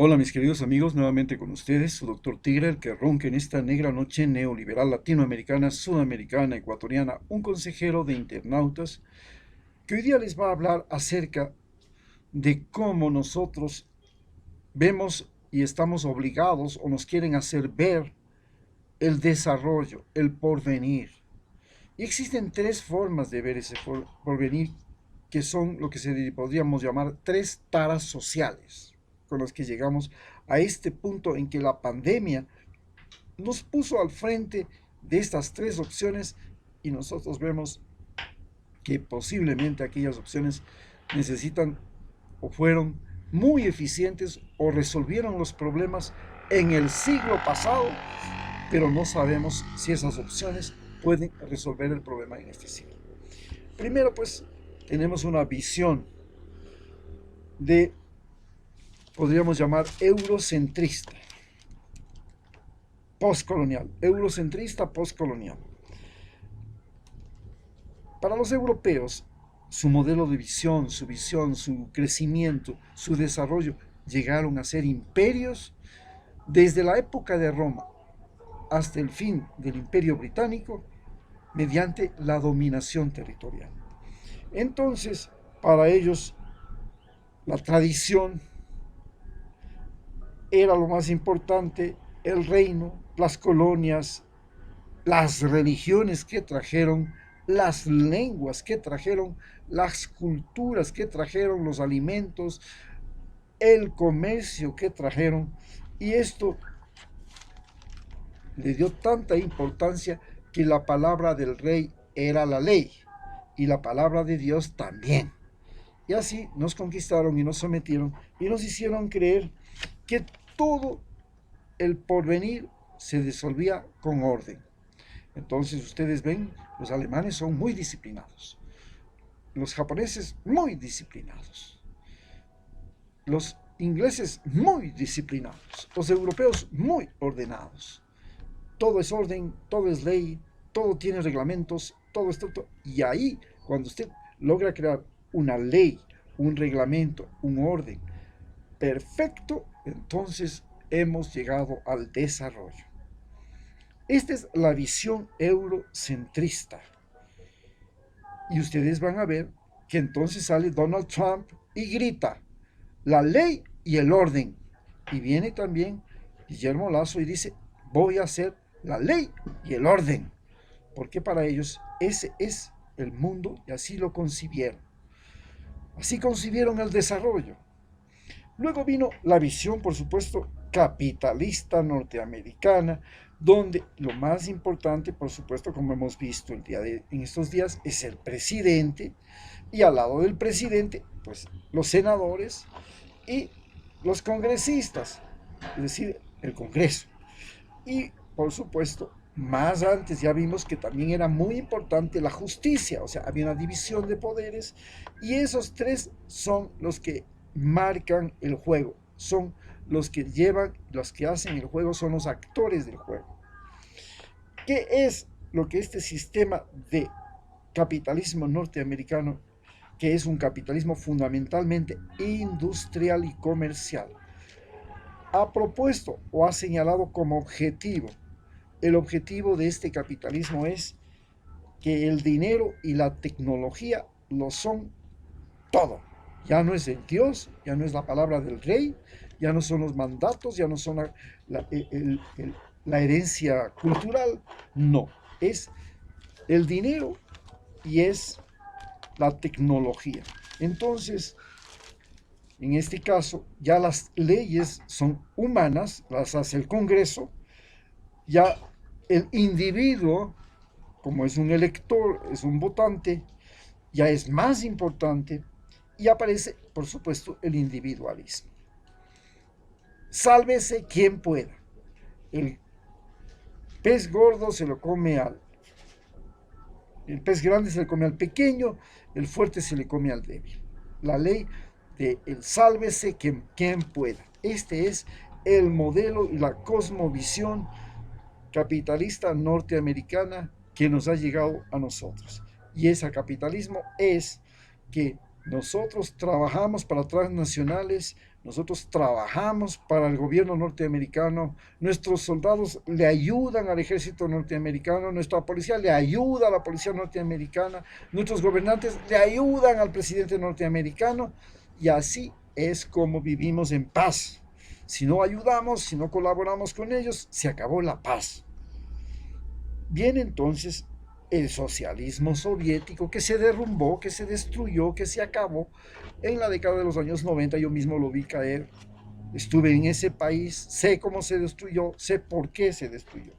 Hola mis queridos amigos, nuevamente con ustedes, su doctor Tigre, el que ronca en esta negra noche neoliberal latinoamericana, sudamericana, ecuatoriana, un consejero de internautas, que hoy día les va a hablar acerca de cómo nosotros vemos y estamos obligados o nos quieren hacer ver el desarrollo, el porvenir. Y existen tres formas de ver ese porvenir que son lo que se podríamos llamar tres taras sociales con las que llegamos a este punto en que la pandemia nos puso al frente de estas tres opciones y nosotros vemos que posiblemente aquellas opciones necesitan o fueron muy eficientes o resolvieron los problemas en el siglo pasado, pero no sabemos si esas opciones pueden resolver el problema en este siglo. Primero, pues, tenemos una visión de, podríamos llamar, eurocentrista, postcolonial, eurocentrista postcolonial. Para los europeos, su modelo de visión, su crecimiento, su desarrollo, llegaron a ser imperios desde la época de Roma hasta el fin del Imperio Británico mediante la dominación territorial. Entonces, para ellos, la tradición era lo más importante, el reino, las colonias, las religiones que trajeron, las lenguas que trajeron, las culturas que trajeron, los alimentos, el comercio que trajeron. Y esto le dio tanta importancia que la palabra del rey era la ley y la palabra de Dios también. Y así nos conquistaron y nos sometieron y nos hicieron creer que todo el porvenir se disolvía con orden. Entonces ustedes ven, los alemanes son muy disciplinados, los japoneses muy disciplinados, los ingleses muy disciplinados, los europeos muy ordenados. Todo es orden, todo es ley, todo tiene reglamentos, todo está... Y ahí, cuando usted logra crear una ley, un reglamento, un orden perfecto, entonces hemos llegado al desarrollo. Esta es la visión eurocentrista. Y ustedes van a ver que entonces sale Donald Trump y grita la ley y el orden. Y viene también Guillermo Lazo y dice, voy a hacer la ley y el orden. Porque para ellos ese es el mundo y así lo concibieron. Así concibieron el desarrollo. Luego vino la visión, por supuesto, capitalista norteamericana, donde lo más importante, por supuesto, como hemos visto en estos días, es el presidente, y al lado del presidente, pues los senadores y los congresistas, es decir, el Congreso. Y, por supuesto, más antes ya vimos que también era muy importante la justicia, o sea, había una división de poderes, y esos tres son los que marcan el juego, son los que llevan, los que hacen el juego, son los actores del juego. ¿Qué es lo que este sistema de capitalismo norteamericano, que es un capitalismo fundamentalmente industrial y comercial, ha propuesto o ha señalado como objetivo? El objetivo de este capitalismo es que el dinero y la tecnología lo son todo. Ya no es el Dios, ya no es la palabra del rey, ya no son los mandatos, ya no son la herencia cultural, no, es el dinero y es la tecnología. Entonces, en este caso, ya las leyes son humanas, las hace el Congreso, ya el individuo, como es un elector, es un votante, ya es más importante y aparece, por supuesto, el individualismo. Sálvese quien pueda. El pez gordo se lo come al... El pez grande se le come al pequeño, el fuerte se le come al débil. La ley de el sálvese quien pueda. Este es el modelo y la cosmovisión capitalista norteamericana que nos ha llegado a nosotros. Y ese capitalismo es que nosotros trabajamos para transnacionales, nosotros trabajamos para el gobierno norteamericano, nuestros soldados le ayudan al ejército norteamericano, nuestra policía le ayuda a la policía norteamericana, nuestros gobernantes le ayudan al presidente norteamericano, y así es como vivimos en paz. Si no ayudamos, si no colaboramos con ellos, se acabó la paz. Viene entonces el socialismo soviético, que se derrumbó, que se destruyó, que se acabó en la década de los años 90. Yo mismo lo vi caer, estuve en ese país, sé cómo se destruyó, sé por qué se destruyó.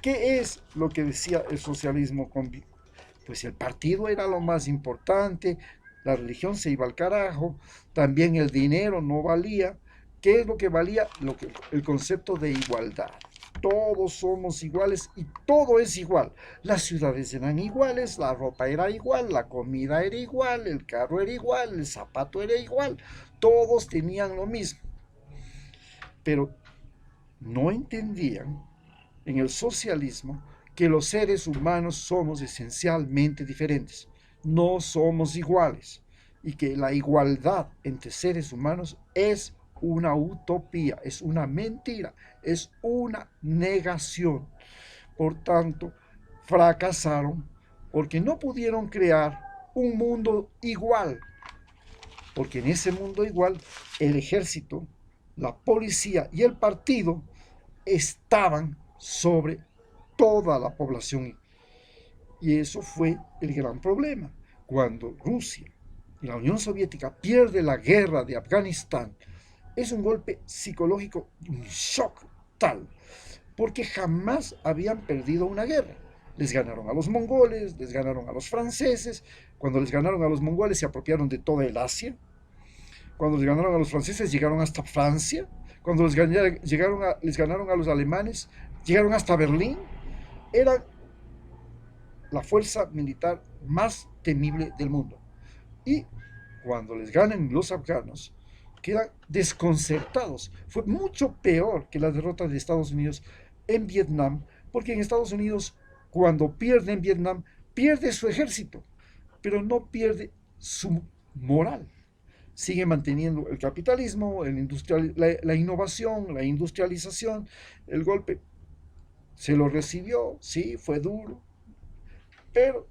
¿Qué es lo que decía el socialismo? Pues el partido era lo más importante, la religión se iba al carajo, también el dinero no valía. ¿Qué es lo que valía? El concepto de igualdad. Todos somos iguales y todo es igual. Las ciudades eran iguales, la ropa era igual, la comida era igual, el carro era igual, el zapato era igual. Todos tenían lo mismo. Pero no entendían en el socialismo que los seres humanos somos esencialmente diferentes. No somos iguales. Y que la igualdad entre seres humanos es una utopía, es una mentira, es una negación. Por tanto, fracasaron porque no pudieron crear un mundo igual. Porque en ese mundo igual, el ejército, la policía y el partido estaban sobre toda la población. Y eso fue el gran problema. Cuando Rusia y la Unión Soviética pierde la guerra de Afganistán, es un golpe psicológico, un shock tal, porque jamás habían perdido una guerra. Les ganaron a los mongoles, les ganaron a los franceses. Cuando les ganaron a los mongoles se apropiaron de toda el Asia. Cuando les ganaron a los franceses llegaron hasta Francia. Cuando les ganaron a los alemanes, llegaron hasta Berlín. Eran la fuerza militar más temible del mundo. Y cuando les ganan los afganos, quedan desconcertados. Fue mucho peor que la derrota de Estados Unidos en Vietnam, porque en Estados Unidos, cuando pierde en Vietnam, pierde su ejército, pero no pierde su moral. Sigue manteniendo el capitalismo, la innovación, la industrialización. El golpe se lo recibió, sí, fue duro, pero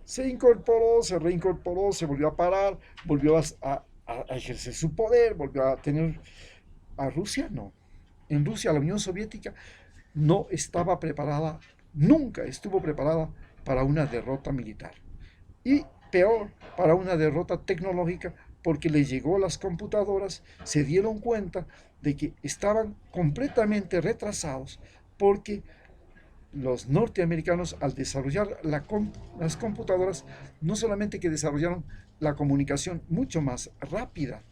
se incorporó, se reincorporó, se volvió a parar, volvió a ejercer su poder, volvió a tener... A Rusia no. En Rusia la Unión Soviética no estaba preparada, nunca estuvo preparada para una derrota militar. Y peor, para una derrota tecnológica, porque les llegó las computadoras, se dieron cuenta de que estaban completamente retrasados, porque los norteamericanos, al desarrollar las computadoras, no solamente que desarrollaron la comunicación mucho más rápida,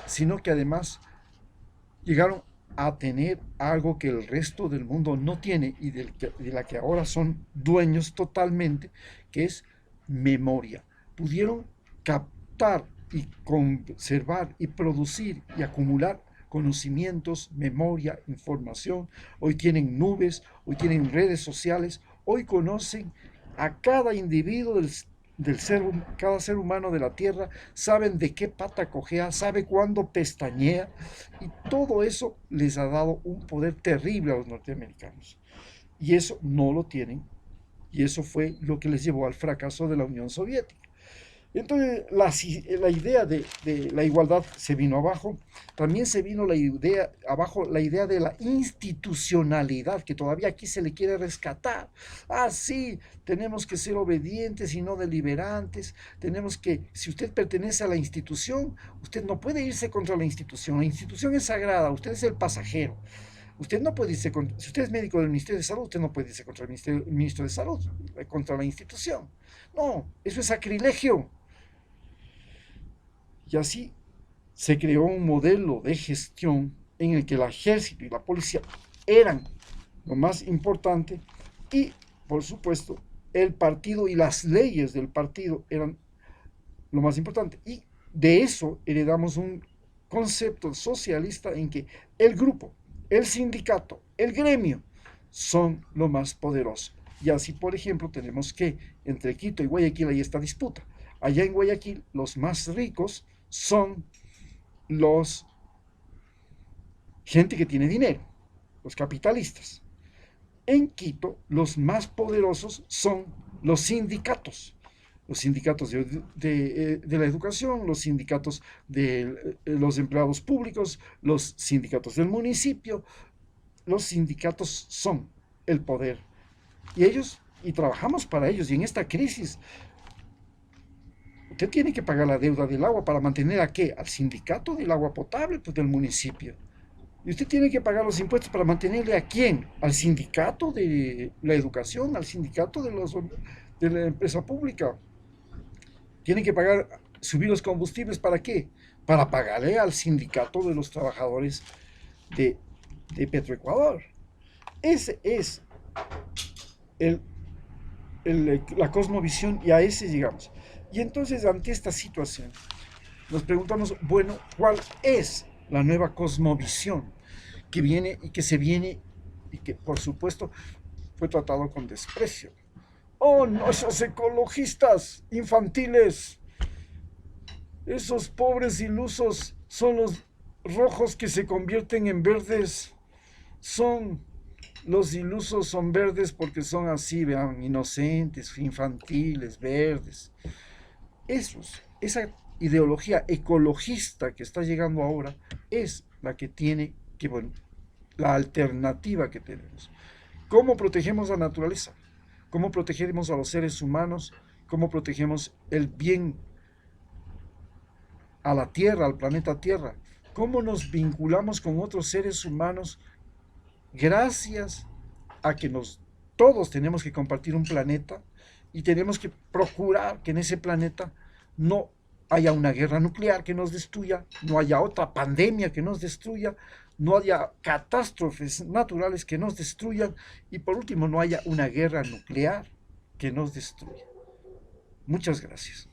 sino que además llegaron a tener algo que el resto del mundo no tiene y de la que ahora son dueños totalmente, que es memoria. Pudieron captar y conservar y producir y acumular conocimientos, memoria, información. Hoy tienen nubes, hoy tienen redes sociales, hoy conocen a cada individuo cada ser humano de la Tierra, saben de qué pata cojea, sabe cuándo pestañea, y todo eso les ha dado un poder terrible a los norteamericanos. Y eso no lo tienen, y eso fue lo que les llevó al fracaso de la Unión Soviética. Entonces la idea de la igualdad se vino abajo. También se vino la idea de la institucionalidad, que todavía aquí se le quiere rescatar. Ah, sí, tenemos que ser obedientes y no deliberantes. Si usted pertenece a la institución, usted no puede irse contra la institución. La institución es sagrada, usted es el pasajero. Usted no puede irse si usted es médico del Ministerio de Salud, usted no puede irse contra el ministro de Salud, contra la institución. No, eso es sacrilegio. Y así se creó un modelo de gestión en el que el ejército y la policía eran lo más importante, y, por supuesto, el partido y las leyes del partido eran lo más importante. Y de eso heredamos un concepto socialista en que el grupo, el sindicato, el gremio son lo más poderoso. Y así, por ejemplo, tenemos que entre Quito y Guayaquil hay esta disputa. Allá en Guayaquil los más ricos son los gente que tiene dinero, los capitalistas. En Quito, los más poderosos son los sindicatos de la educación, los sindicatos de los empleados públicos, los sindicatos del municipio. Los sindicatos son el poder. Y trabajamos para ellos. Y en esta crisis, usted tiene que pagar la deuda del agua para mantener ¿a qué? Al sindicato del agua potable, pues del municipio. Y usted tiene que pagar los impuestos para mantenerle ¿a quién? Al sindicato de la educación, al sindicato de la empresa pública. Tiene que subir los combustibles, ¿para qué? Para pagarle al sindicato de los trabajadores de, de Petroecuador. Ese es el, la cosmovisión y a ese llegamos. Y entonces ante esta situación nos preguntamos, bueno, ¿cuál es la nueva cosmovisión que viene y que se viene y que por supuesto fue tratado con desprecio? Oh, no, esos ecologistas infantiles, esos pobres ilusos son los rojos que se convierten en verdes. Son los ilusos, son verdes porque son así, vean, inocentes, infantiles, verdes. Esa ideología ecologista que está llegando ahora es la que tiene que, bueno, la alternativa que tenemos. ¿Cómo protegemos la naturaleza? ¿Cómo protegemos a los seres humanos? ¿Cómo protegemos el bien a la Tierra, al planeta Tierra? ¿Cómo nos vinculamos con otros seres humanos gracias a que todos tenemos que compartir un planeta y tenemos que procurar que en ese planeta no haya una guerra nuclear que nos destruya, no haya otra pandemia que nos destruya, no haya catástrofes naturales que nos destruyan y por último no haya una guerra nuclear que nos destruya? Muchas gracias.